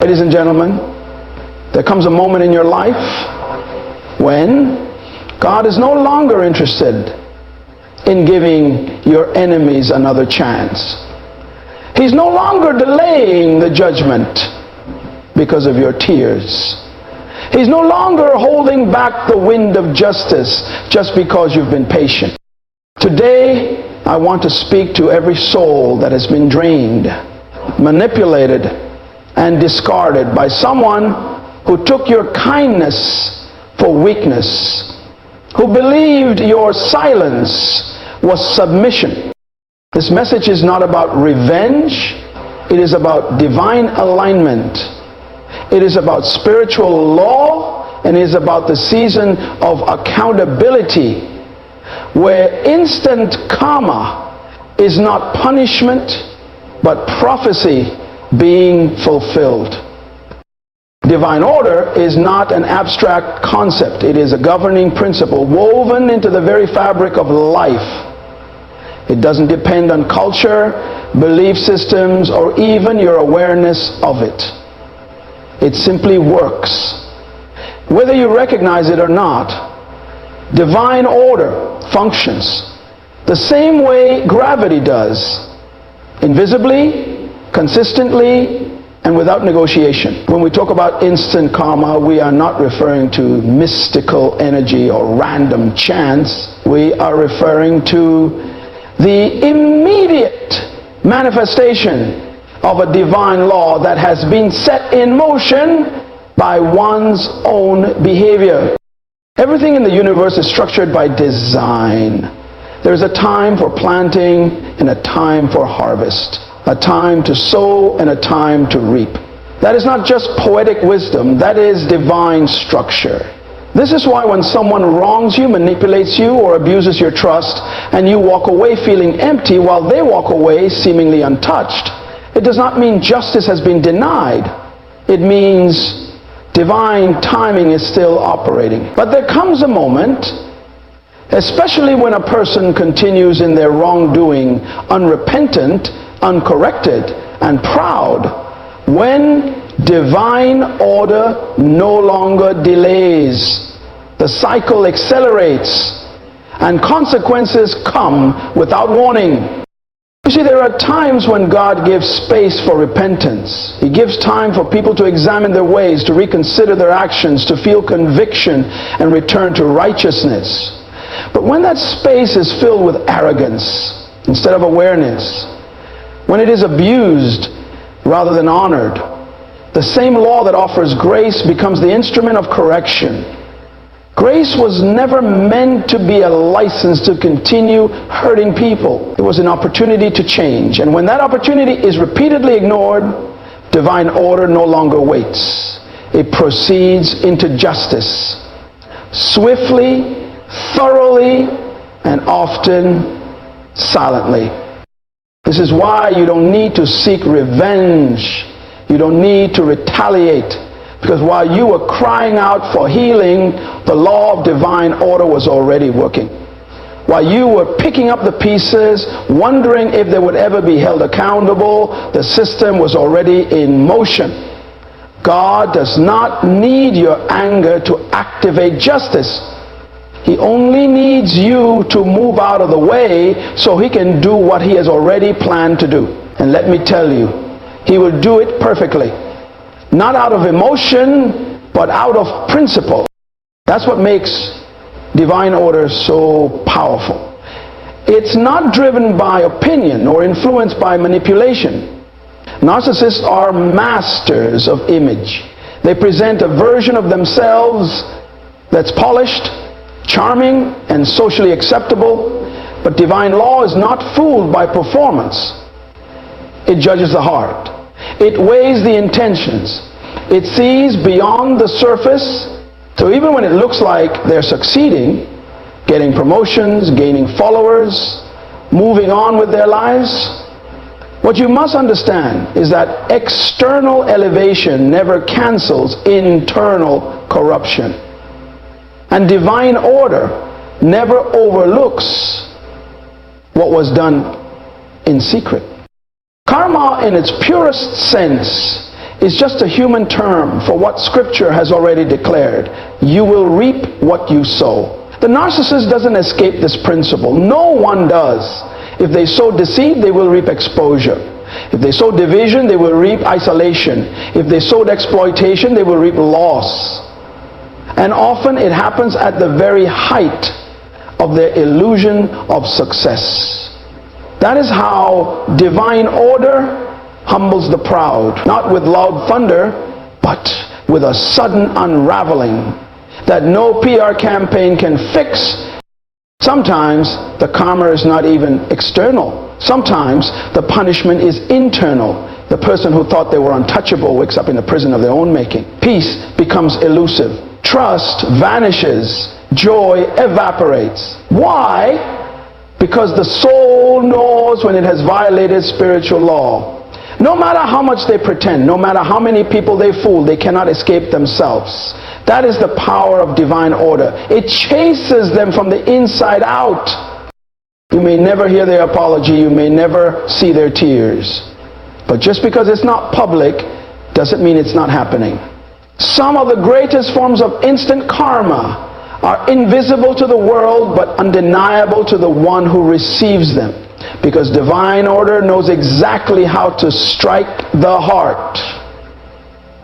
Ladies and gentlemen, there comes a moment in your life when God is no longer interested in giving your enemies another chance. He's no longer delaying the judgment because of your tears. He's no longer holding back the wind of justice just because you've been patient. Today, I want to speak to every soul that has been drained, manipulated, and discarded by someone who took your kindness for weakness, who believed your silence was submission. This message is not about revenge. It is about divine alignment. It is about spiritual law, and it is about the season of accountability, where instant karma is not punishment, but prophecy being fulfilled. Divine order is not an abstract concept. It is a governing principle woven into the very fabric of life. It doesn't depend on culture, belief systems, or even your awareness of it. It simply works. Whether you recognize it or not, divine order functions the same way gravity does, invisibly, consistently, and without negotiation. When we talk about instant karma, we are not referring to mystical energy or random chance. We are referring to the immediate manifestation of a divine law that has been set in motion by one's own behavior. Everything in the universe is structured by design. There's a time for planting and a time for harvest, a time to sow and a time to reap. That is not just poetic wisdom, that is divine structure. This is why when someone wrongs you, manipulates you, or abuses your trust, and you walk away feeling empty while they walk away seemingly untouched, it does not mean justice has been denied. It means divine timing is still operating. But there comes a moment, especially when a person continues in their wrongdoing, unrepentant, uncorrected, and proud, when divine order no longer delays. The cycle accelerates, and consequences come without warning. You see, there are times when God gives space for repentance. He gives time for people to examine their ways, to reconsider their actions, to feel conviction and return to righteousness. But when that space is filled with arrogance instead of awareness, when it is abused rather than honored, the same law that offers grace becomes the instrument of correction. Grace was never meant to be a license to continue hurting people. It was an opportunity to change. And when that opportunity is repeatedly ignored, divine order no longer waits. It proceeds into justice, swiftly, thoroughly, and often silently. This is why you don't need to seek revenge. You don't need to retaliate, because while you were crying out for healing, the law of divine order was already working. While you were picking up the pieces, wondering if they would ever be held accountable, the system was already in motion. God does not need your anger to activate justice. He only needs you to move out of the way so he can do what he has already planned to do. And let me tell you, he will do it perfectly. Not out of emotion, but out of principle. That's what makes divine order so powerful. It's not driven by opinion or influenced by manipulation. Narcissists are masters of image. They present a version of themselves that's polished, charming, and socially acceptable. But divine law is not fooled by performance. It judges the heart. It weighs the intentions. It sees beyond the surface. So even when it looks like they're succeeding, getting promotions, gaining followers, moving on with their lives, what you must understand is that external elevation never cancels internal corruption. And divine order never overlooks what was done in secret. Karma in its purest sense is just a human term for what Scripture has already declared. You will reap what you sow. The narcissist doesn't escape this principle. No one does. If they sow deceit, they will reap exposure. If they sow division, they will reap isolation. If they sowed exploitation, they will reap loss. And often it happens at the very height of their illusion of success. That is how divine order humbles the proud, not with loud thunder, but with a sudden unraveling that no PR campaign can fix. Sometimes the karma is not even external. Sometimes the punishment is internal. The person who thought they were untouchable wakes up in a prison of their own making. Peace becomes elusive. Trust vanishes. Joy evaporates. Why? Because the soul knows when it has violated spiritual law. No matter how much they pretend, no matter how many people they fool, they cannot escape themselves. That is the power of divine order. It chases them from the inside out. You may never hear their apology, you may never see their tears. But just because it's not public doesn't mean it's not happening. Some of the greatest forms of instant karma are invisible to the world but undeniable to the one who receives them. Because divine order knows exactly how to strike the heart.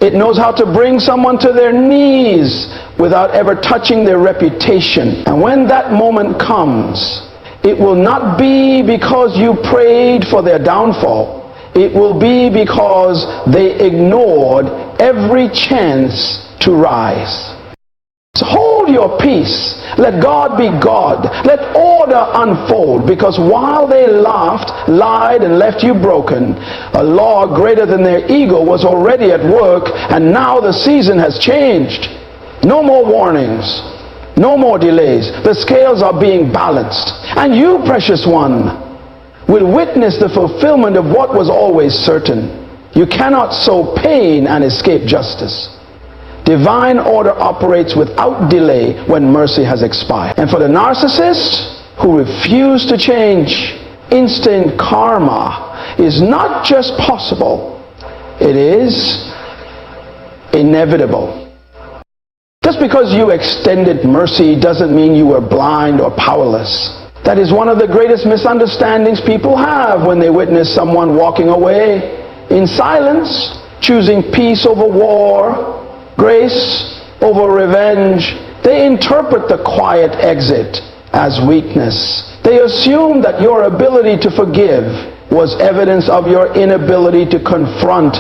It knows how to bring someone to their knees without ever touching their reputation. And when that moment comes, it will not be because you prayed for their downfall. It will be because they ignored every chance to rise. So hold your peace. Let God be God. Let order unfold. Because while they laughed, lied, and left you broken, a law greater than their ego was already at work, and now the season has changed. No more warnings. No more delays. The scales are being balanced. And you, precious one, will witness the fulfillment of what was always certain. You cannot sow pain and escape justice. Divine order operates without delay when mercy has expired. And for the narcissists who refuse to change, instant karma is not just possible, it is inevitable. Just because you extended mercy doesn't mean you were blind or powerless. That is one of the greatest misunderstandings people have when they witness someone walking away in silence, choosing peace over war, grace over revenge. They interpret the quiet exit as weakness. They assume that your ability to forgive was evidence of your inability to confront.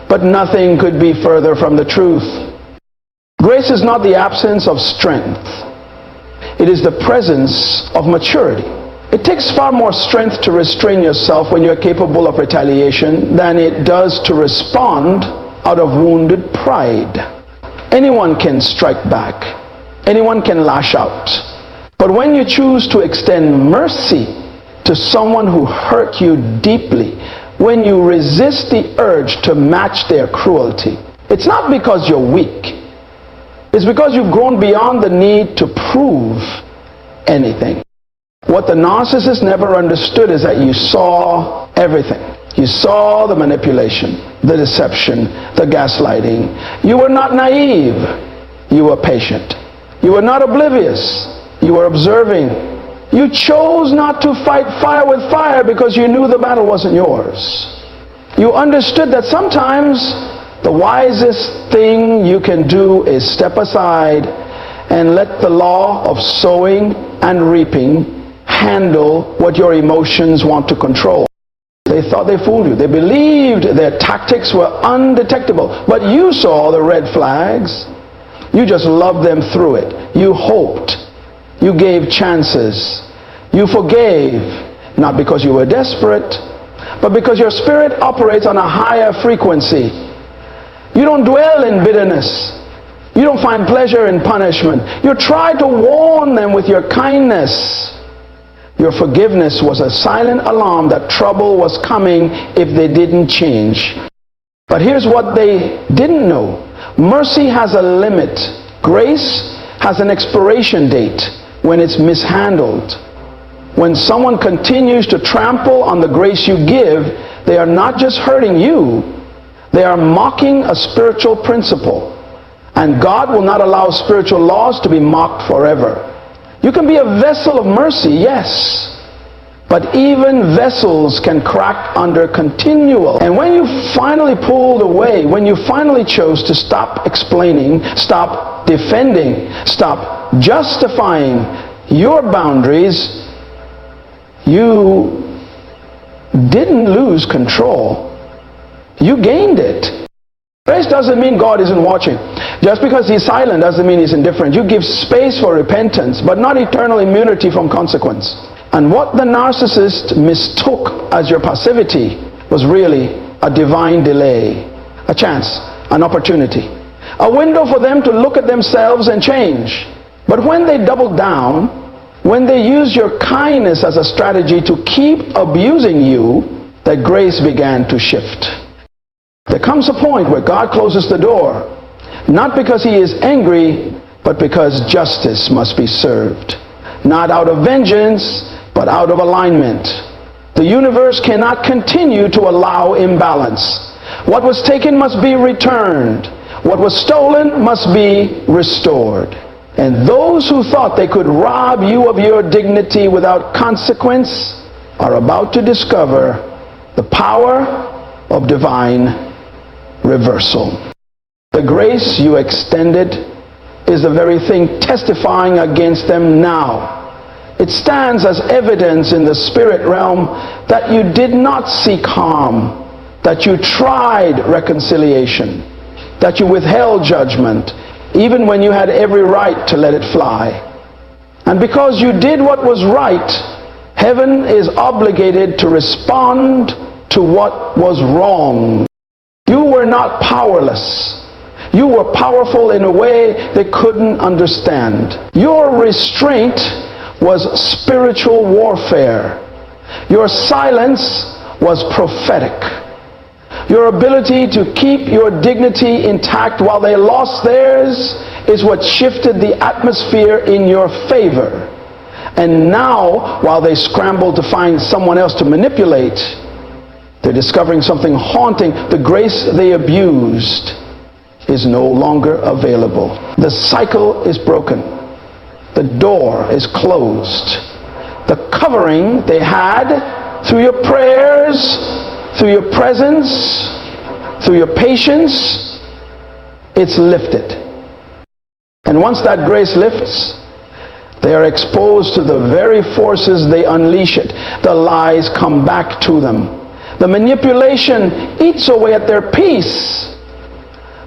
But nothing could be further from the truth. Grace is not the absence of strength. It is the presence of maturity. It takes far more strength to restrain yourself when you're capable of retaliation than it does to respond out of wounded pride. Anyone can strike back. Anyone can lash out. But when you choose to extend mercy to someone who hurt you deeply, when you resist the urge to match their cruelty, it's not because you're weak. It's because you've grown beyond the need to prove anything. What the narcissist never understood is that you saw everything. You saw the manipulation, the deception, the gaslighting. You were not naive. You were patient. You were not oblivious. You were observing. You chose not to fight fire with fire because you knew the battle wasn't yours. You understood that sometimes the wisest thing you can do is step aside and let the law of sowing and reaping handle what your emotions want to control. They thought they fooled you. They believed their tactics were undetectable. But you saw the red flags. You just loved them through it. You hoped. You gave chances. You forgave. Not because you were desperate, but because your spirit operates on a higher frequency. You don't dwell in bitterness. You don't find pleasure in punishment. You try to warn them with your kindness. Your forgiveness was a silent alarm that trouble was coming if they didn't change. But here's what they didn't know. Mercy has a limit. Grace has an expiration date when it's mishandled. When someone continues to trample on the grace you give, they are not just hurting you, They are mocking a spiritual principle. And God will not allow spiritual laws to be mocked forever. You can be a vessel of mercy, yes. But even vessels can crack under continual. And when you finally pulled away, when you finally chose to stop explaining, stop defending, stop justifying your boundaries, you didn't lose control. You gained it. Grace doesn't mean God isn't watching. Just because he's silent doesn't mean he's indifferent. You give space for repentance, but not eternal immunity from consequence. And what the narcissist mistook as your passivity was really a divine delay, a chance, an opportunity, a window for them to look at themselves and change. But when they doubled down, when they used your kindness as a strategy to keep abusing you, that grace began to shift. There comes a point where God closes the door, not because he is angry, but because justice must be served. Not out of vengeance, but out of alignment. The universe cannot continue to allow imbalance. What was taken must be returned. What was stolen must be restored. And those who thought they could rob you of your dignity without consequence are about to discover the power of divine reversal. The grace you extended is the very thing testifying against them now. It stands as evidence in the spirit realm that you did not seek harm, that you tried reconciliation, that you withheld judgment, even when you had every right to let it fly. And because you did what was right, heaven is obligated to respond to what was wrong. You were not powerless. You were powerful in a way they couldn't understand. Your restraint was spiritual warfare. Your silence was prophetic. Your ability to keep your dignity intact while they lost theirs is what shifted the atmosphere in your favor. And now, while they scramble to find someone else to manipulate, they're discovering something haunting. The grace they abused is no longer available. The cycle is broken. The door is closed. The covering they had through your prayers, through your presence, through your patience, it's lifted. And once that grace lifts, they are exposed to the very forces they unleash it. The lies come back to them. The manipulation eats away at their peace.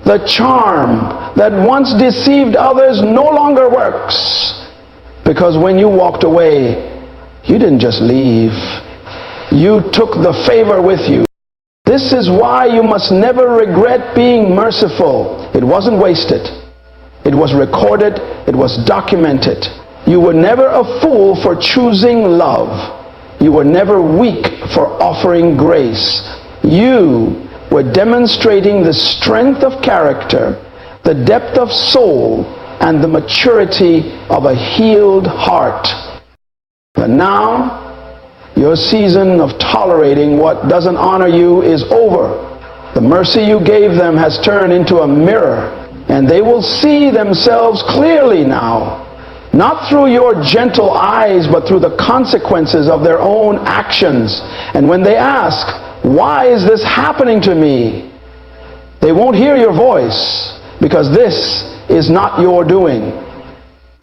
The charm that once deceived others no longer works. Because when you walked away, you didn't just leave. You took the favor with you. This is why you must never regret being merciful. It wasn't wasted. It was recorded. It was documented. You were never a fool for choosing love. You were never weak for offering grace. You were demonstrating the strength of character, the depth of soul, and the maturity of a healed heart. But now, your season of tolerating what doesn't honor you is over. The mercy you gave them has turned into a mirror, and they will see themselves clearly now. Not through your gentle eyes, but through the consequences of their own actions. And when they ask, why is this happening to me? They won't hear your voice, because this is not your doing.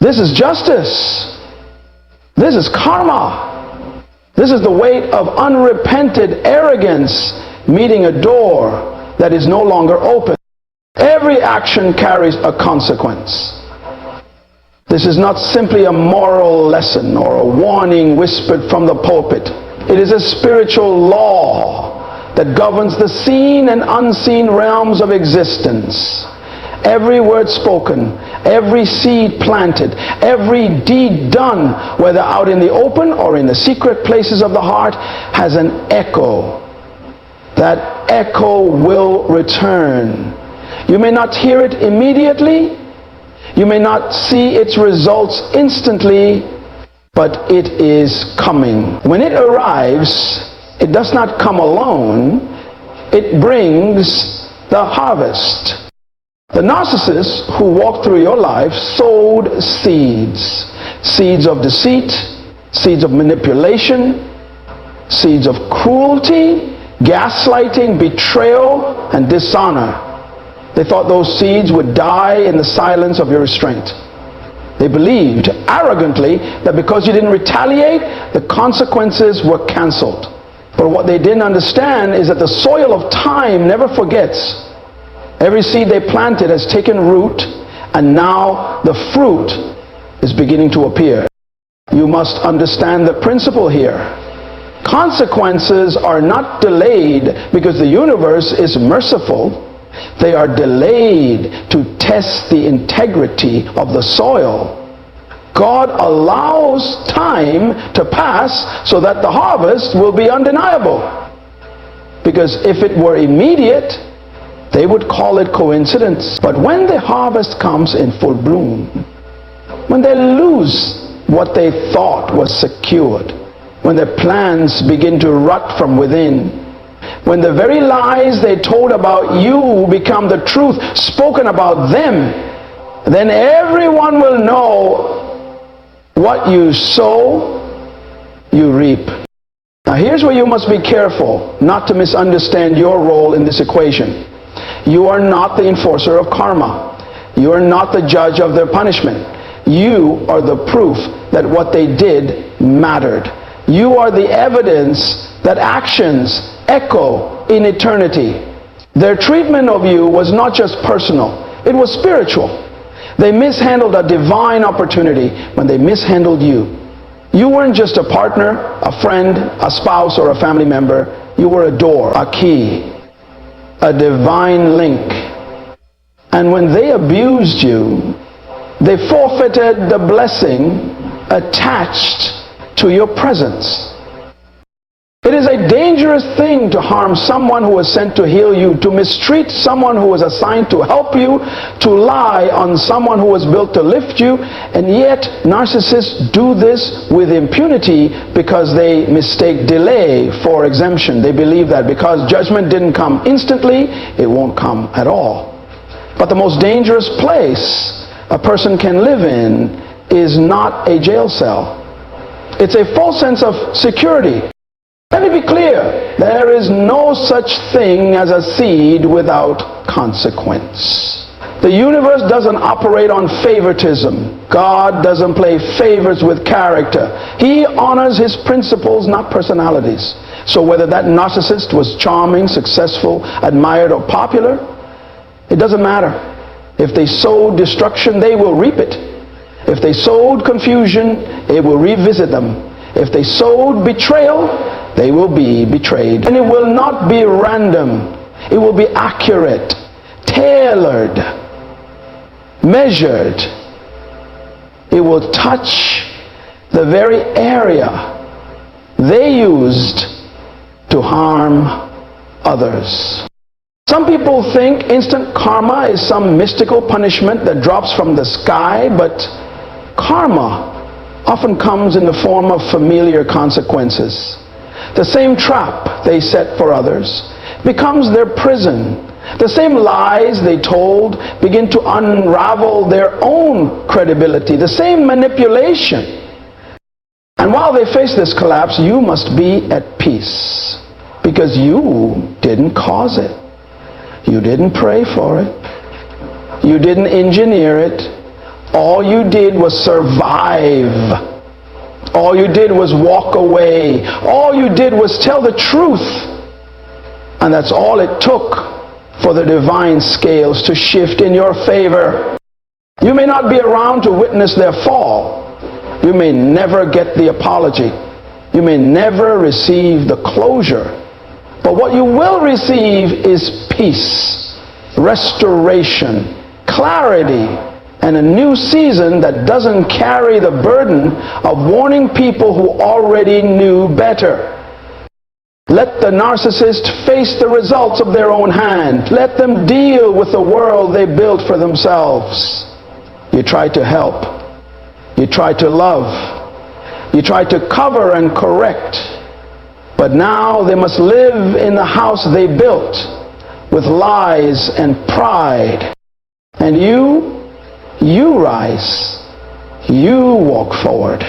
This is justice. This is karma. This is the weight of unrepented arrogance meeting a door that is no longer open. Every action carries a consequence. This is not simply a moral lesson or a warning whispered from the pulpit. It is a spiritual law that governs the seen and unseen realms of existence. Every word spoken, every seed planted, every deed done, whether out in the open or in the secret places of the heart, has an echo. That echo will return. You may not hear it immediately. You may not see its results instantly, but it is coming. When it arrives, it does not come alone. It brings the harvest. The narcissists who walked through your life sowed seeds. Seeds of deceit, seeds of manipulation, seeds of cruelty, gaslighting, betrayal, and dishonor. They thought those seeds would die in the silence of your restraint. They believed arrogantly that because you didn't retaliate, the consequences were canceled. But what they didn't understand is that the soil of time never forgets. Every seed they planted has taken root, and now the fruit is beginning to appear. You must understand the principle here. Consequences are not delayed because the universe is merciful. They are delayed to test the integrity of the soil. God allows time to pass so that the harvest will be undeniable. Because if it were immediate, they would call it coincidence. But when the harvest comes in full bloom, when they lose what they thought was secured, when their plans begin to rot from within, when the very lies they told about you become the truth spoken about them, then everyone will know what you sow, you reap. Now here's where you must be careful not to misunderstand your role in this equation. You are not the enforcer of karma. You are not the judge of their punishment. You are the proof that what they did mattered. You are the evidence that actions echo in eternity. Their treatment of you was not just personal, it was spiritual. They mishandled a divine opportunity when they mishandled you. You weren't just a partner, a friend, a spouse, or a family member. You were a door, a key, a divine link. And when they abused you, they forfeited the blessing attached to your presence. It is a dangerous thing to harm someone who was sent to heal you, to mistreat someone who was assigned to help you, to lie on someone who was built to lift you, and yet narcissists do this with impunity because they mistake delay for exemption. They believe that because judgment didn't come instantly, it won't come at all. But the most dangerous place a person can live in is not a jail cell. It's a false sense of security. Let me be clear, there is no such thing as a seed without consequence. The universe doesn't operate on favoritism. God doesn't play favorites with character. He honors his principles, not personalities. So whether that narcissist was charming, successful, admired, or popular, it doesn't matter. If they sowed destruction, they will reap it. If they sowed confusion, it will revisit them. If they sowed betrayal, they will be betrayed. And it will not be random. It will be accurate, tailored, measured. It will touch the very area they used to harm others. Some people think instant karma is some mystical punishment that drops from the sky, but karma often comes in the form of familiar consequences. The same trap they set for others becomes their prison. The same lies they told begin to unravel their own credibility. The same manipulation. And while they face this collapse, you must be at peace because you didn't cause it. You didn't pray for it. You didn't engineer it. All you did was survive. All you did was walk away. All you did was tell the truth. And that's all it took for the divine scales to shift in your favor. You may not be around to witness their fall. You may never get the apology. You may never receive the closure. But what you will receive is peace, restoration, clarity, and a new season that doesn't carry the burden of warning people who already knew better. Let the narcissist face the results of their own hand. Let them deal with the world they built for themselves. You try to help. You try to love. You try to cover and correct. But now they must live in the house they built, with lies and pride. And you rise. You walk forward.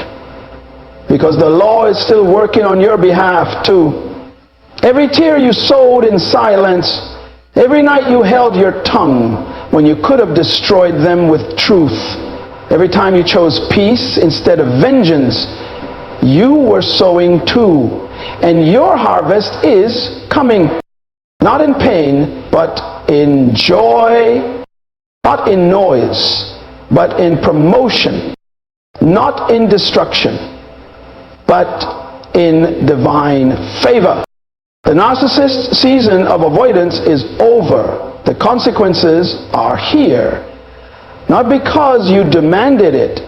Because the law is still working on your behalf too. Every tear you sowed in silence, every night you held your tongue when you could have destroyed them with truth, every time you chose peace instead of vengeance, you were sowing too. And your harvest is coming, not in pain, but in joy, not in noise, but in promotion, not in destruction, but in divine favor. The narcissist season of avoidance is over. The consequences are here. Not because you demanded it,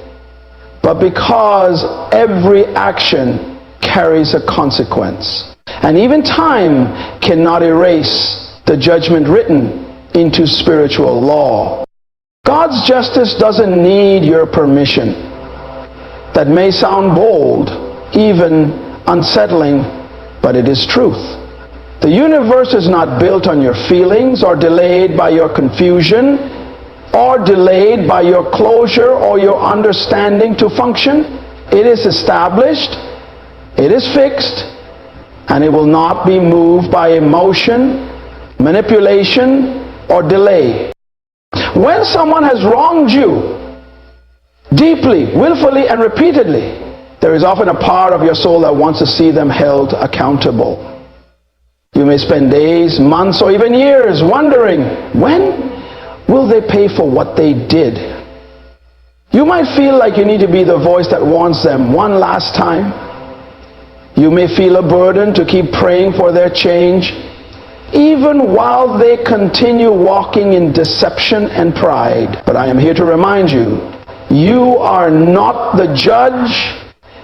but because every action carries a consequence. And even time cannot erase the judgment written into spiritual law. God's justice doesn't need your permission. That may sound bold, even unsettling, but it is truth. The universe is not built on your feelings or delayed by your confusion or delayed by your closure or your understanding to function. It is established, it is fixed, and it will not be moved by emotion, manipulation, or delay. When someone has wronged you deeply, willfully, and repeatedly, there is often a part of your soul that wants to see them held accountable. You may spend days, months, or even years wondering, when will they pay for what they did? You might feel like you need to be the voice that warns them one last time. You may feel a burden to keep praying for their change, even while they continue walking in deception and pride. But I am here to remind you, you are not the judge,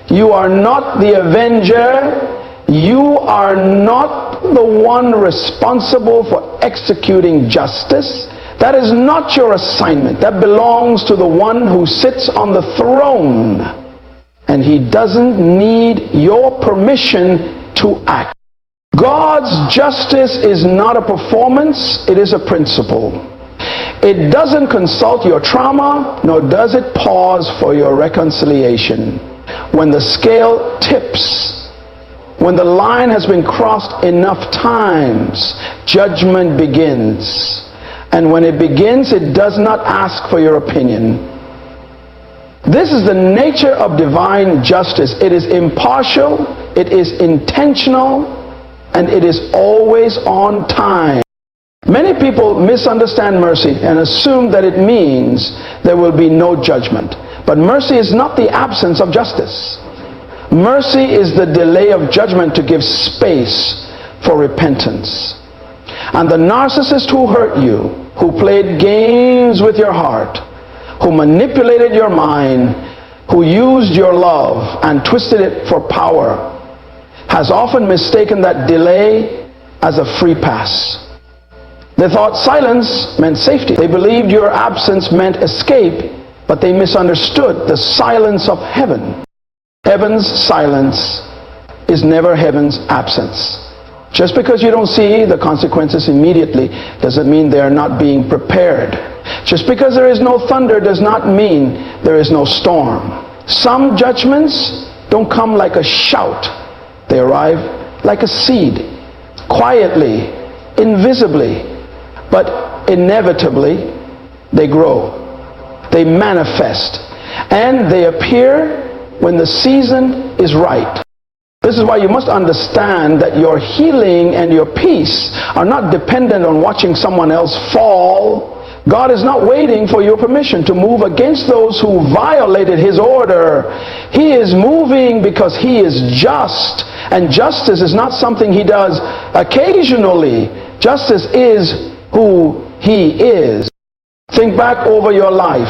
you are not the avenger, you are not the one responsible for executing justice. That is not your assignment. That belongs to the one who sits on the throne. And he doesn't need your permission to act. God's justice is not a performance, it is a principle. It doesn't consult your trauma, nor does it pause for your reconciliation. When the scale tips, when the line has been crossed enough times, judgment begins. And when it begins, it does not ask for your opinion. This is the nature of divine justice. It is impartial, it is intentional, and it is always on time. Many people misunderstand mercy and assume that it means there will be no judgment. But mercy is not the absence of justice. Mercy is the delay of judgment to give space for repentance. And the narcissist who hurt you, who played games with your heart, who manipulated your mind, who used your love and twisted it for power, has often mistaken that delay as a free pass. They thought silence meant safety. They believed your absence meant escape, but they misunderstood the silence of heaven. Heaven's silence is never heaven's absence. Just because you don't see the consequences immediately doesn't mean they are not being prepared. Just because there is no thunder does not mean there is no storm. Some judgments don't come like a shout. They arrive like a seed, quietly, invisibly, but inevitably they grow. They manifest, and they appear when the season is right. This is why you must understand that your healing and your peace are not dependent on watching someone else fall. God is not waiting for your permission to move against those who violated his order. He is moving because he is just, and justice is not something he does occasionally. Justice is who he is. Think back over your life.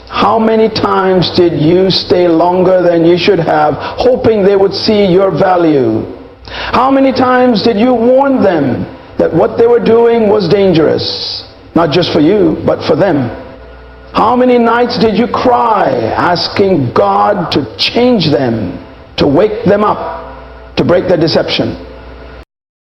How many times did you stay longer than you should have, hoping they would see your value? How many times did you warn them that what they were doing was dangerous? Not just for you, but for them. How many nights did you cry, asking God to change them, to wake them up, to break their deception?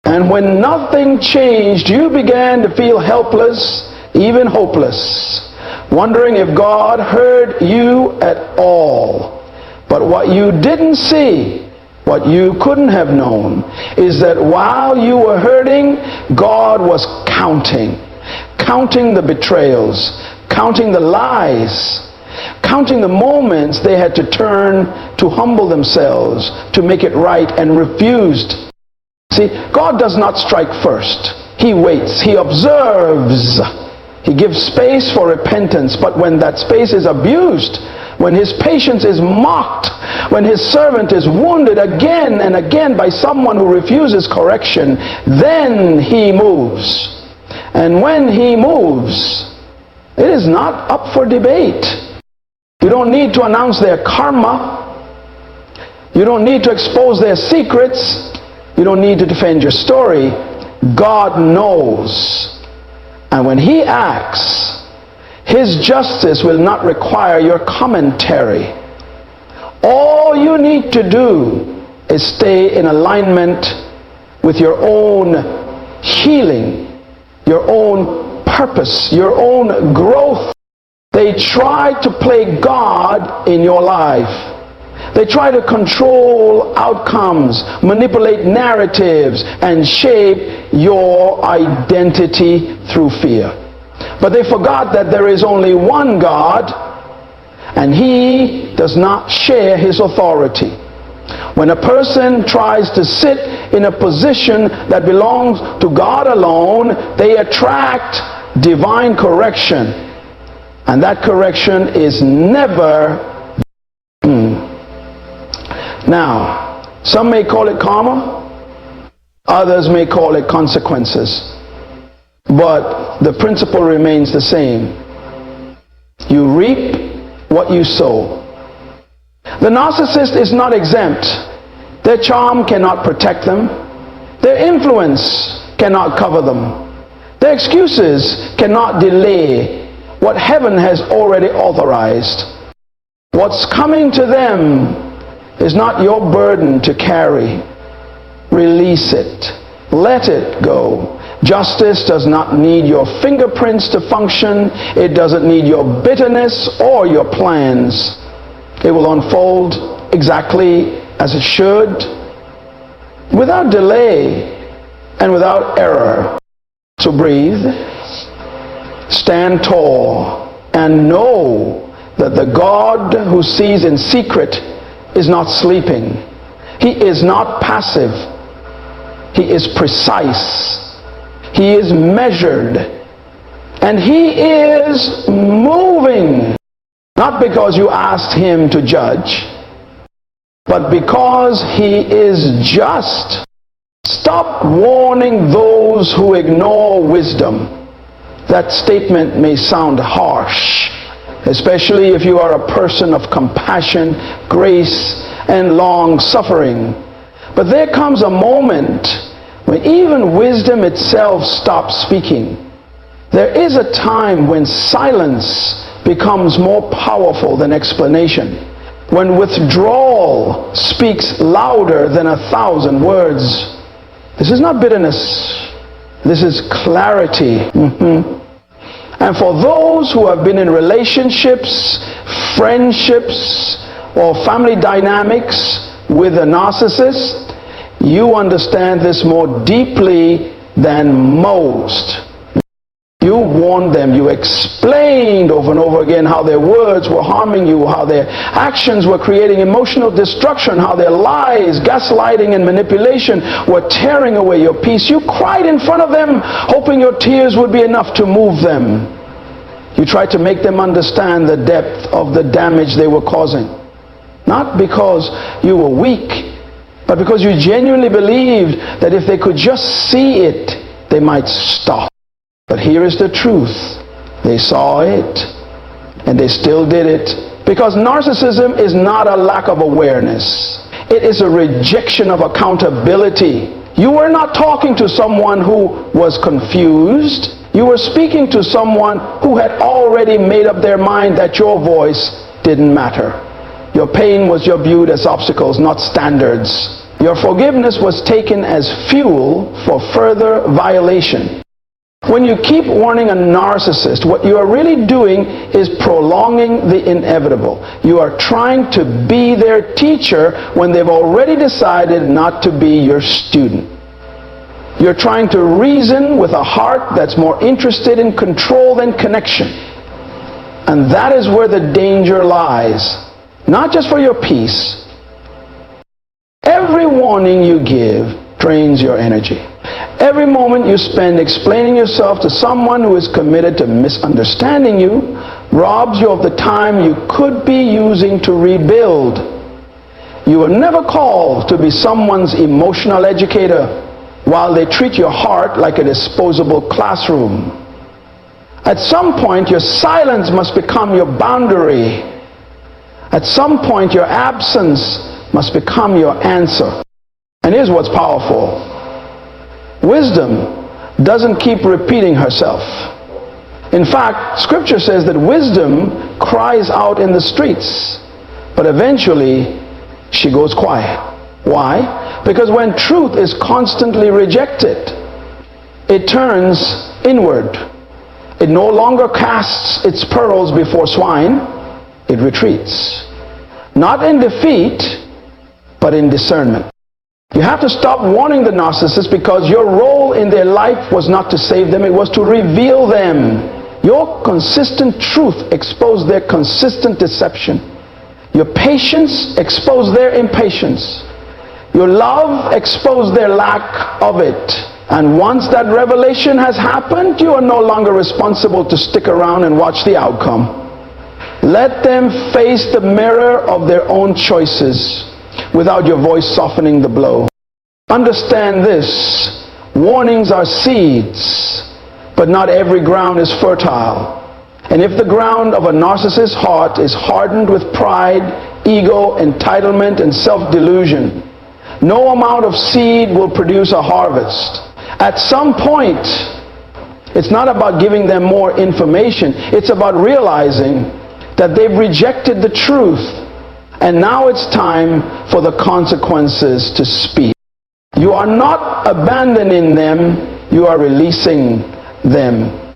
And when nothing changed, you began to feel helpless, even hopeless, wondering if God heard you at all. But what you didn't see, what you couldn't have known, is that while you were hurting, God was counting the betrayals, counting the lies, counting the moments they had to turn to humble themselves, to make it right, and refused. See, God does not strike first. He waits. He observes. He gives space for repentance. But when that space is abused, when his patience is mocked, when his servant is wounded again and again by someone who refuses correction, then he moves. And when he moves, it is not up for debate. You don't need to announce their karma. You don't need to expose their secrets. You don't need to defend your story. God knows. And when he acts, his justice will not require your commentary. All you need to do is stay in alignment with your own healing, your own purpose, your own growth. They try to play God in your life. They try to control outcomes, manipulate narratives, and shape your identity through fear. But they forgot that there is only one God, and he does not share his authority. When a person tries to sit in a position that belongs to God alone, they attract divine correction. And that correction is never. Now, some may call it karma, others may call it consequences. But the principle remains the same. You reap what you sow. The narcissist is not exempt. Their charm cannot protect them. Their influence cannot cover them. Their excuses cannot delay what heaven has already authorized. What's coming to them is not your burden to carry. Release it. Let it go. Justice does not need your fingerprints to function. It doesn't need your bitterness or your plans. It will unfold exactly as it should, without delay and without error. So breathe, stand tall, and know that the God who sees in secret is not sleeping. He is not passive. He is precise. He is measured. And he is moving. Not because you asked him to judge, but because he is just. Stop warning those who ignore wisdom. That statement may sound harsh, especially if you are a person of compassion, grace, and long suffering. But there comes a moment when even wisdom itself stops speaking. There is a time when silence becomes more powerful than explanation, when withdrawal speaks louder than 1,000 words. This is not bitterness. This is clarity. And for those who have been in relationships, friendships, or family dynamics with a narcissist, you understand this more deeply than most. You warned them. You explained over and over again how their words were harming you, how their actions were creating emotional destruction, how their lies, gaslighting, and manipulation were tearing away your peace. You cried in front of them, hoping your tears would be enough to move them. You tried to make them understand the depth of the damage they were causing. Not because you were weak, but because you genuinely believed that if they could just see it, they might stop. But here is the truth. They saw it, and they still did it. Because narcissism is not a lack of awareness. It is a rejection of accountability. You were not talking to someone who was confused. You were speaking to someone who had already made up their mind that your voice didn't matter. Your pain was your viewed as obstacles, not standards. Your forgiveness was taken as fuel for further violation. When you keep warning a narcissist, what you are really doing is prolonging the inevitable. You are trying to be their teacher when they've already decided not to be your student. You're trying to reason with a heart that's more interested in control than connection. And that is where the danger lies. Not just for your peace. Every warning you give drains your energy. Every moment you spend explaining yourself to someone who is committed to misunderstanding you robs you of the time you could be using to rebuild. You were never called to be someone's emotional educator while they treat your heart like a disposable classroom. At some point, your silence must become your boundary. At some point, your absence must become your answer. And here's what's powerful. Wisdom doesn't keep repeating herself. In fact, Scripture says that wisdom cries out in the streets, but eventually she goes quiet. Why? Because when truth is constantly rejected, it turns inward. It no longer casts its pearls before swine. It retreats. Not in defeat, but in discernment. You have to stop warning the narcissist because your role in their life was not to save them, it was to reveal them. Your consistent truth exposed their consistent deception. Your patience exposed their impatience. Your love exposed their lack of it. And once that revelation has happened, you are no longer responsible to stick around and watch the outcome. Let them face the mirror of their own choices without your voice softening the blow. Understand this. Warnings are seeds, but not every ground is fertile. And if the ground of a narcissist's heart is hardened with pride, ego, entitlement, and self-delusion, no amount of seed will produce a harvest. At some point, it's not about giving them more information. It's about realizing that they've rejected the truth. And now it's time for the consequences to speak. You are not abandoning them, you are releasing them.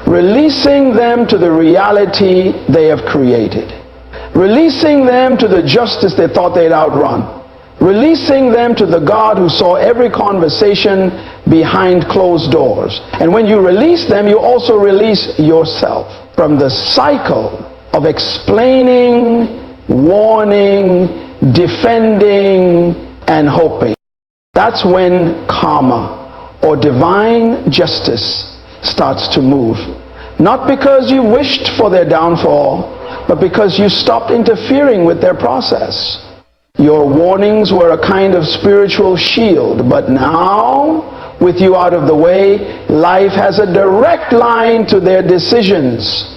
Releasing them to the reality they have created. Releasing them to the justice they thought they'd outrun. Releasing them to the God who saw every conversation behind closed doors. And when you release them, you also release yourself from the cycle of explaining, warning, defending, and hoping. That's when karma or divine justice starts to move. Not because you wished for their downfall, but because you stopped interfering with their process. Your warnings were a kind of spiritual shield, but now, with you out of the way, life has a direct line to their decisions.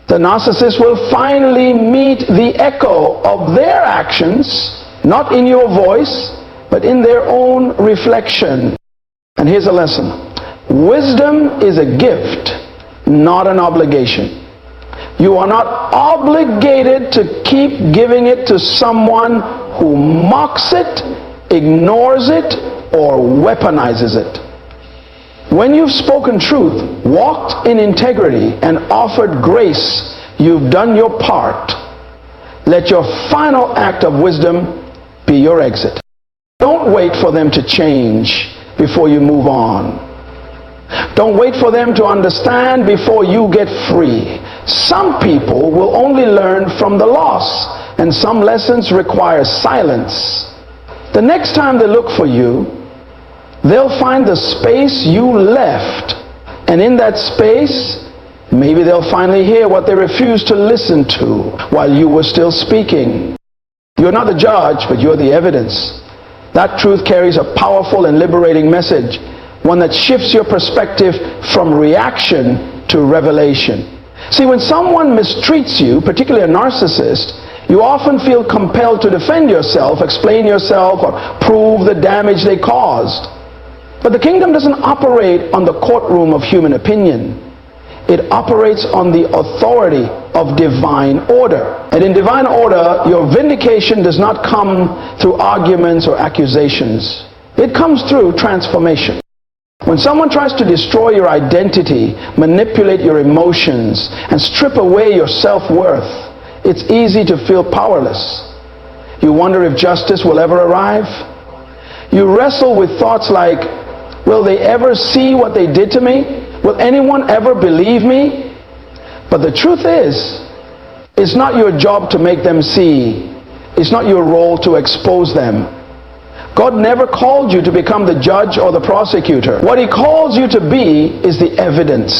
The narcissist will finally meet the echo of their actions, not in your voice, but in their own reflection. And here's a lesson. Wisdom is a gift, not an obligation. You are not obligated to keep giving it to someone who mocks it, ignores it, or weaponizes it. When you've spoken truth, walked in integrity, and offered grace, you've done your part. Let your final act of wisdom be your exit. Don't wait for them to change before you move on. Don't wait for them to understand before you get free. Some people will only learn from the loss, and some lessons require silence. The next time they look for you, they'll find the space you left, and in that space, maybe they'll finally hear what they refused to listen to while you were still speaking. You're not the judge, but you're the evidence. That truth carries a powerful and liberating message, one that shifts your perspective from reaction to revelation. See, when someone mistreats you, particularly a narcissist, you often feel compelled to defend yourself, explain yourself, or prove the damage they caused. But the kingdom doesn't operate on the courtroom of human opinion. It operates on the authority of divine order. And in divine order, your vindication does not come through arguments or accusations. It comes through transformation. When someone tries to destroy your identity, manipulate your emotions, and strip away your self-worth, it's easy to feel powerless. You wonder if justice will ever arrive. You wrestle with thoughts like, will they ever see what they did to me? Will anyone ever believe me? But the truth is, it's not your job to make them see. It's not your role to expose them. God never called you to become the judge or the prosecutor. What He calls you to be is the evidence.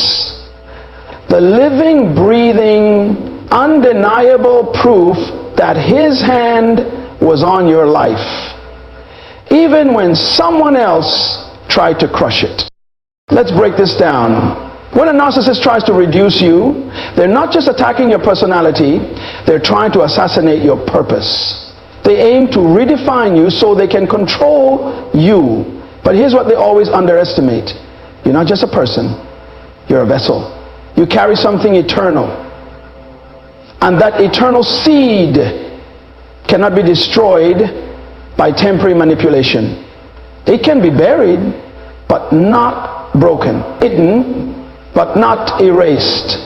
The living, breathing, undeniable proof that His hand was on your life, even when someone else tried to crush it. Let's break this down. When a narcissist tries to reduce you, they're not just attacking your personality, they're trying to assassinate your purpose. They aim to redefine you so they can control you. But here's what they always underestimate. You're not just a person, you're a vessel. You carry something eternal. And that eternal seed cannot be destroyed by temporary manipulation. It can be buried, but not broken. Hidden, but not erased.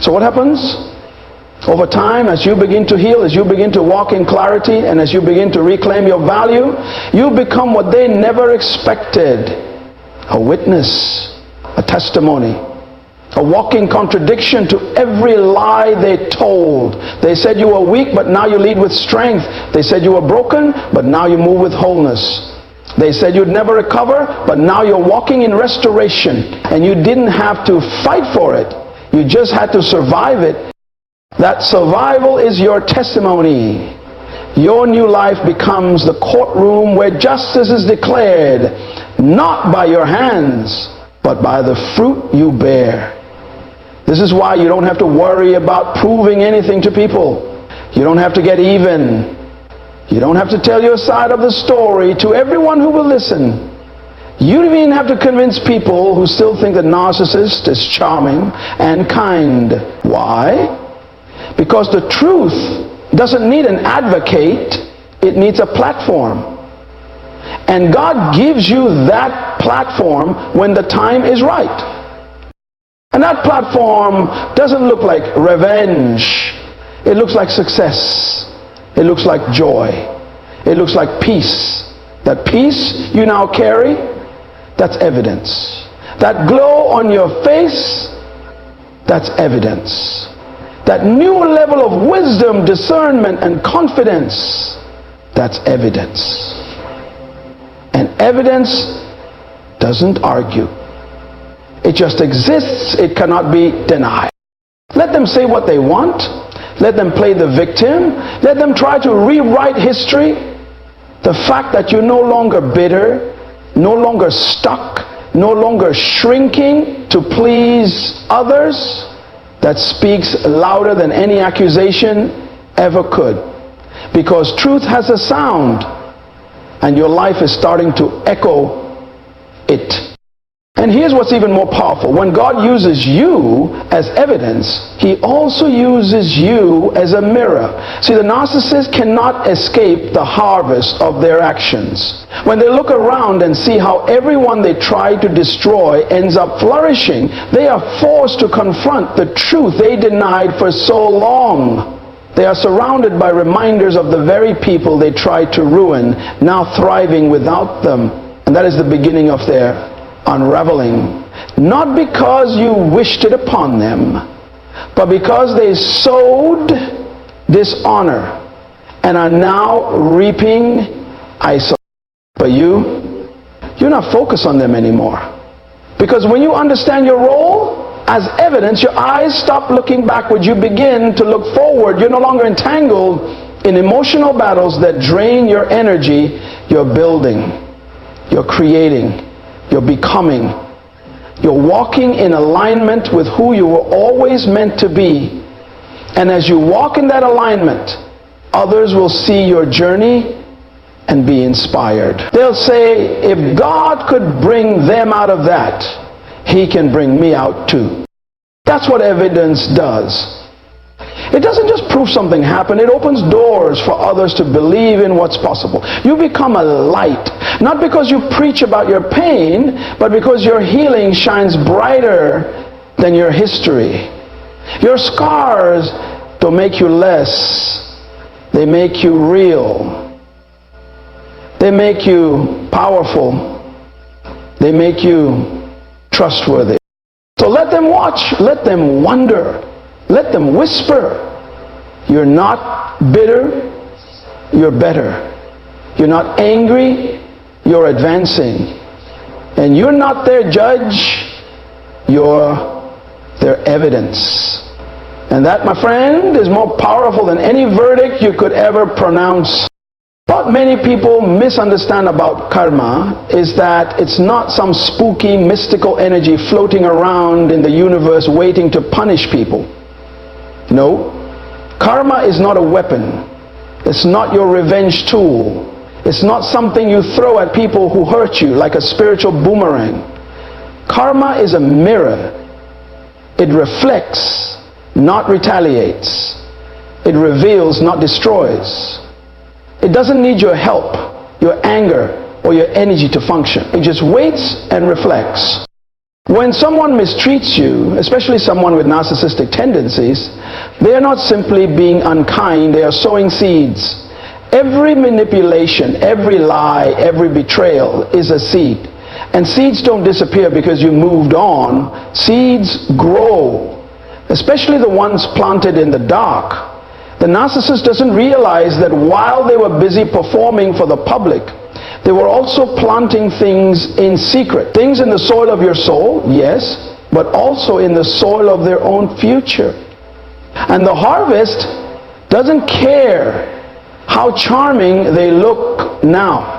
So what happens? Over time, as you begin to heal, as you begin to walk in clarity, and as you begin to reclaim your value, you become what they never expected. A witness, a testimony, a walking contradiction to every lie they told. They said you were weak, but now you lead with strength. They said you were broken, but now you move with wholeness. They said you'd never recover, but now you're walking in restoration. And you didn't have to fight for it. You just had to survive it. That survival is your testimony. Your new life becomes the courtroom where justice is declared, not by your hands, but by the fruit you bear. This is why you don't have to worry about proving anything to people. You don't have to get even. You don't have to tell your side of the story to everyone who will listen. You don't even have to convince people who still think the narcissist is charming and kind. Why? Because the truth doesn't need an advocate, it needs a platform. And God gives you that platform when the time is right. And that platform doesn't look like revenge. It looks like success. It looks like joy. It looks like peace. That peace you now carry, that's evidence. That glow on your face, that's evidence. That new level of wisdom, discernment, and confidence, that's evidence. And evidence doesn't argue. It just exists. It cannot be denied. Let them say what they want. Let them play the victim. Let them try to rewrite history. The fact that you're no longer bitter, no longer stuck, no longer shrinking to please others, that speaks louder than any accusation ever could. Because truth has a sound, and your life is starting to echo it. And here's what's even more powerful. When God uses you as evidence, He also uses you as a mirror. See, the narcissist cannot escape the harvest of their actions. When they look around and see how everyone they try to destroy ends up flourishing, they are forced to confront the truth they denied for so long. They are surrounded by reminders of the very people they tried to ruin, now thriving without them. And that is the beginning of their unraveling. Not because you wished it upon them, but because they sowed dishonor and are now reaping isolation. But you're not focused on them anymore. Because when you understand your role as evidence, your eyes stop looking backward. You begin to look forward. You're no longer entangled in emotional battles that drain your energy. You're building. You're creating. You're becoming. You're walking in alignment with who you were always meant to be. And as you walk in that alignment, others will see your journey and be inspired. They'll say, if God could bring them out of that, he can bring me out too. That's what evidence does. It doesn't just prove something happened, it opens doors for others to believe in what's possible. You become a light, not because you preach about your pain, but because your healing shines brighter than your history. Your scars don't make you less, they make you real. They make you powerful. They make you trustworthy. So let them watch, let them wonder. Let them whisper. You're not bitter, you're better. You're not angry, you're advancing. And you're not their judge, you're their evidence. And that, my friend, is more powerful than any verdict you could ever pronounce. What many people misunderstand about karma is that it's not some spooky, mystical energy floating around in the universe waiting to punish people. No, karma is not a weapon. It's not your revenge tool. It's not something you throw at people who hurt you like a spiritual boomerang. Karma is a mirror. It reflects, not retaliates. It reveals, not destroys. It doesn't need your help, your anger, or your energy to function. It just waits and reflects. When someone mistreats you, especially someone with narcissistic tendencies, they are not simply being unkind, they are sowing seeds. Every manipulation, every lie, every betrayal is a seed. And seeds don't disappear because you moved on. Seeds grow, especially the ones planted in the dark. The narcissist doesn't realize that while they were busy performing for the public, they were also planting things in secret. Things in the soil of your soul, yes, but also in the soil of their own future. And the harvest doesn't care how charming they look now.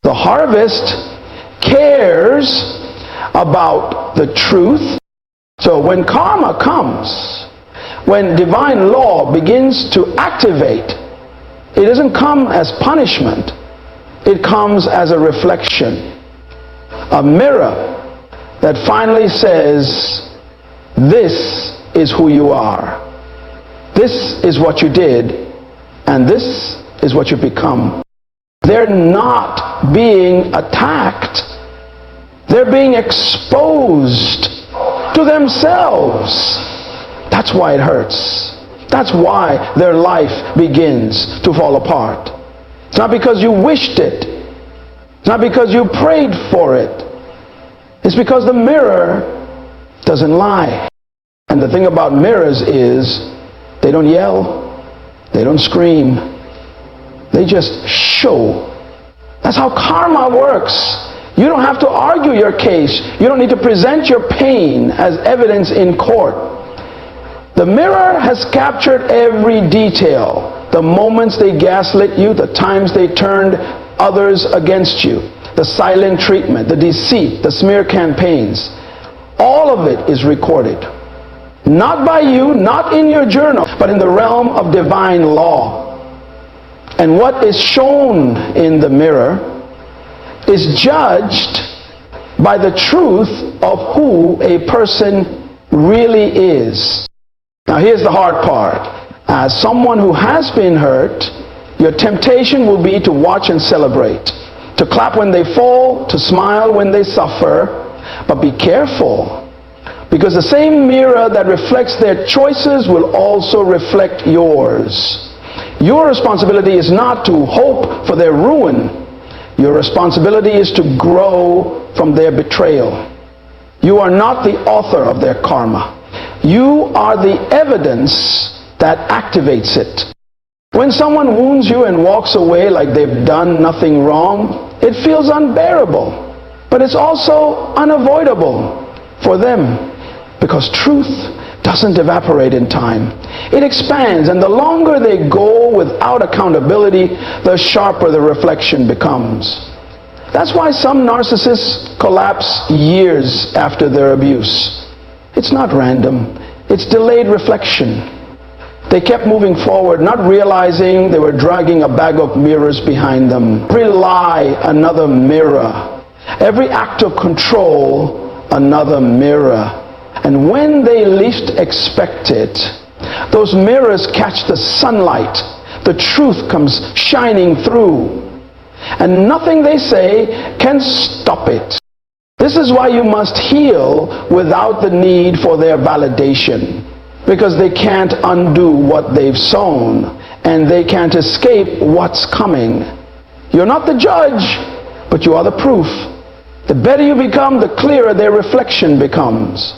The harvest cares about the truth. So when karma comes, when divine law begins to activate, it doesn't come as punishment. It comes as a reflection, a mirror that finally says, this is who you are. This is what you did, and this is what you become. They're not being attacked. They're being exposed to themselves. That's why it hurts. That's why their life begins to fall apart. It's not because you wished it. It's not because you prayed for it. It's because the mirror doesn't lie. And the thing about mirrors is they don't yell. They don't scream. They just show. That's how karma works. You don't have to argue your case. You don't need to present your pain as evidence in court. The mirror has captured every detail. The moments they gaslit you, the times they turned others against you, the silent treatment, the deceit, the smear campaigns. All of it is recorded. Not by you, not in your journal, but in the realm of divine law. And what is shown in the mirror is judged by the truth of who a person really is. Now here's the hard part. As someone who has been hurt, your temptation will be to watch and celebrate, to clap when they fall, to smile when they suffer. But be careful, because the same mirror that reflects their choices will also reflect yours. Your responsibility is not to hope for their ruin. Your responsibility is to grow from their betrayal. You are not the author of their karma. You are the evidence that activates it. When someone wounds you and walks away like they've done nothing wrong, it feels unbearable. But it's also unavoidable for them, because truth doesn't evaporate in time. It expands, and the longer they go without accountability, the sharper the reflection becomes. That's why some narcissists collapse years after their abuse. It's not random. It's delayed reflection. They kept moving forward, not realizing they were dragging a bag of mirrors behind them. Every lie, another mirror. Every act of control, another mirror. And when they least expect it, those mirrors catch the sunlight. The truth comes shining through. And nothing they say can stop it. This is why you must heal without the need for their validation. Because they can't undo what they've sown, and they can't escape what's coming. You're not the judge, but you are the proof. The better you become, the clearer their reflection becomes.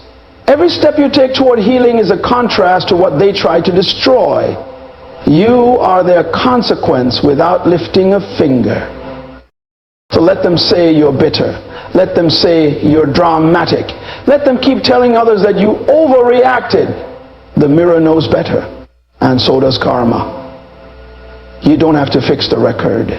Every step you take toward healing is a contrast to what they try to destroy. You are their consequence without lifting a finger. So let them say you're bitter. Let them say you're dramatic. Let them keep telling others that you overreacted. The mirror knows better, and so does karma. You don't have to fix the record.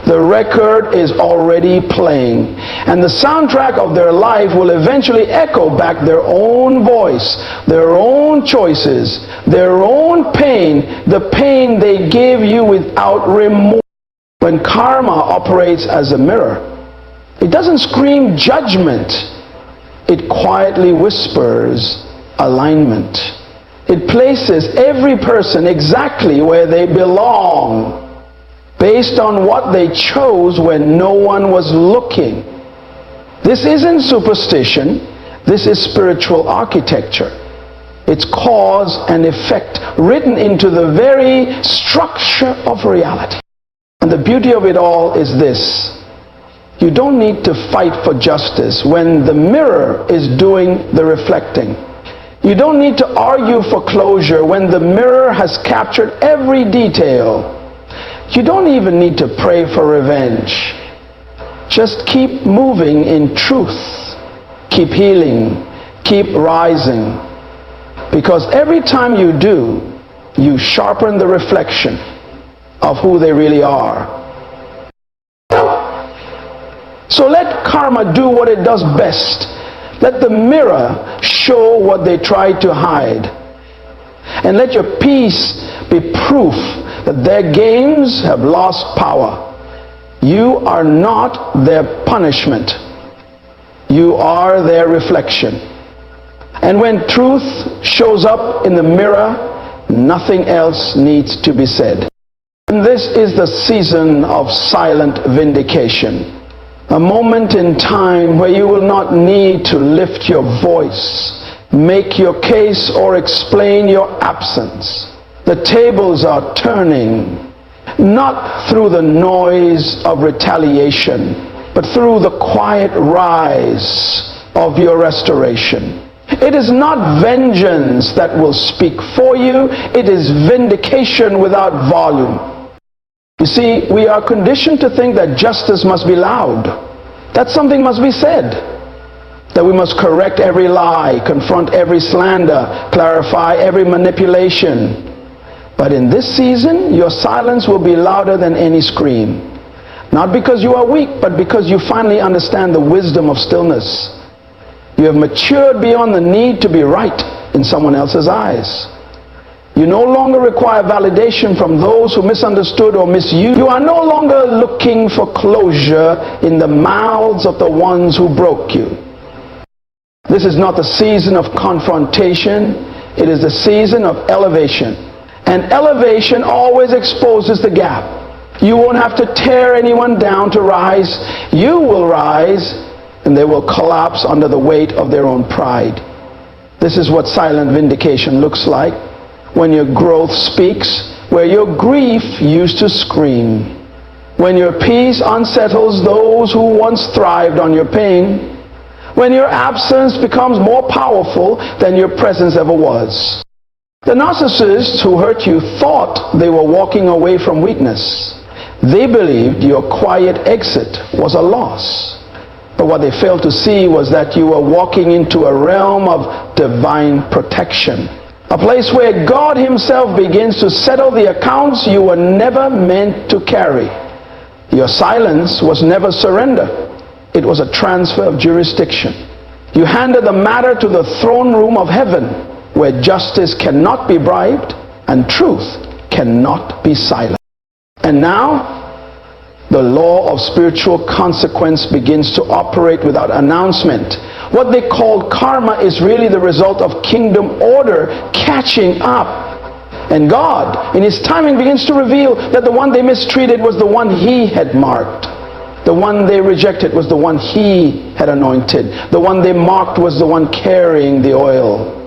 The record is already playing, and the soundtrack of their life will eventually echo back their own voice, their own choices, their own pain, the pain they gave you without remorse. When karma operates as a mirror, it doesn't scream judgment. It quietly whispers alignment. It places every person exactly where they belong, based on what they chose when no one was looking. This isn't superstition. This is spiritual architecture. It's cause and effect written into the very structure of reality. And the beauty of it all is this: you don't need to fight for justice when the mirror is doing the reflecting. You don't need to argue for closure when the mirror has captured every detail. You don't even need to pray for revenge. Just keep moving in truth. Keep healing. Keep rising. Because every time you do, you sharpen the reflection of who they really are. So let karma do what it does best. Let the mirror show what they tried to hide. And let your peace be proof that their games have lost power. You are not their punishment. You are their reflection. And when truth shows up in the mirror, nothing else needs to be said. And this is the season of silent vindication. A moment in time where you will not need to lift your voice, make your case, or explain your absence. The tables are turning, not through the noise of retaliation, but through the quiet rise of your restoration. It is not vengeance that will speak for you. It is vindication without volume. You see, we are conditioned to think that justice must be loud, that something must be said, that we must correct every lie, confront every slander, clarify every manipulation. But in this season, your silence will be louder than any scream. Not because you are weak, but because you finally understand the wisdom of stillness. You have matured beyond the need to be right in someone else's eyes. You no longer require validation from those who misunderstood or misused. You are no longer looking for closure in the mouths of the ones who broke you. This is not the season of confrontation. It is the season of elevation. And elevation always exposes the gap. You won't have to tear anyone down to rise. You will rise, and they will collapse under the weight of their own pride. This is what silent vindication looks like. When your growth speaks, where your grief used to scream. When your peace unsettles those who once thrived on your pain. When your absence becomes more powerful than your presence ever was. The narcissists who hurt you thought they were walking away from weakness. They believed your quiet exit was a loss. But what they failed to see was that you were walking into a realm of divine protection. A place where God Himself begins to settle the accounts you were never meant to carry. Your silence was never surrender. It was a transfer of jurisdiction. You handed the matter to the throne room of heaven, where justice cannot be bribed and truth cannot be silenced. And now, the law of spiritual consequence begins to operate without announcement. What they call karma is really the result of kingdom order catching up. And God, in His timing, begins to reveal that the one they mistreated was the one He had marked. The one they rejected was the one He had anointed. The one they mocked was the one carrying the oil.